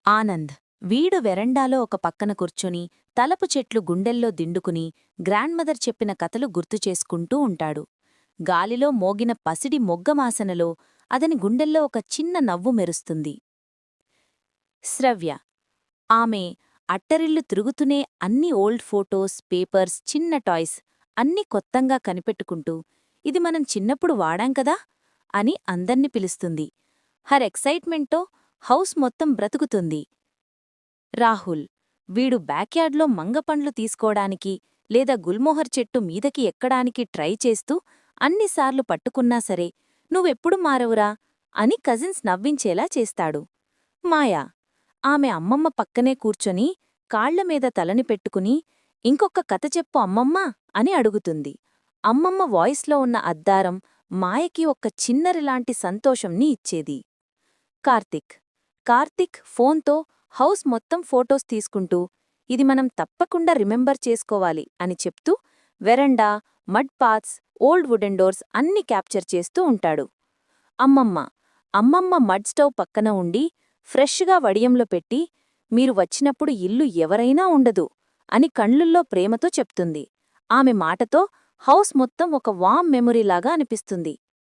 ఆనంద్ వీడు వెరండాలో ఒక పక్కన కూర్చొని తలపు చెట్లు గుండెల్లో దిండుకుని గ్రాండ్మదర్ చెప్పిన కథలు గుర్తుచేసుకుంటూ ఉంటాడు. గాలిలో మోగిన పసిడి మొగ్గమాసనలో అతని గుండెల్లో ఒక చిన్న నవ్వు మెరుస్తుంది. శ్రవ్య ఆమె అట్టరిల్లు తిరుగుతూనే అన్ని ఓల్డ్ ఫోటోస్, పేపర్స్, చిన్న టాయ్స్ అన్నీ కొత్తంగా కనిపెట్టుకుంటూ ఇది మనం చిన్నప్పుడు వాడాంకదా అని అందర్ని పిలుస్తుంది. హర్ ఎక్సైట్మెంట్తో హౌస్ మొత్తం బ్రతుకుతుంది. రాహుల్ వీడు బ్యాక్యార్డ్లో మంగపండ్లు తీసుకోడానికి లేదా గుల్మోహర్ చెట్టు మీదకి ఎక్కడానికి ట్రై చేస్తూ అన్నిసార్లు పట్టుకున్నా సరే నువ్వెప్పుడు మారవురా అని కజిన్స్ నవ్వించేలా చేస్తాడు. మాయా ఆమె అమ్మమ్మ పక్కనే కూర్చొని కాళ్లమీద తలని పెట్టుకుని ఇంకొక కథ చెప్పు అమ్మమ్మా అని అడుగుతుంది. అమ్మమ్మ వాయిస్లో ఉన్న అద్దారం మాయకి ఒక్క చిన్నరిలాంటి సంతోషంని ఇచ్చేది. కార్తిక్ ఫోన్తో హౌస్ మొత్తం ఫోటోస్ తీసుకుంటూ ఇది మనం తప్పకుండా రిమెంబర్ చేసుకోవాలి అని చెప్తూ veranda, mud paths, old wooden doors అన్ని క్యాప్చర్ చేస్తూ ఉంటాడు. అమ్మమ్మ మడ్ స్టవ్ పక్కన ఉండి ఫ్రెష్గా వడియంలో పెట్టి మీరు వచ్చినప్పుడు ఇల్లు ఎవరైనా ఉండదు అని కళ్ళుల్లో ప్రేమతో చెప్తుంది. ఆమె మాటతో హౌస్ మొత్తం ఒక వామ్ మెమొరీలాగా అనిపిస్తుంది.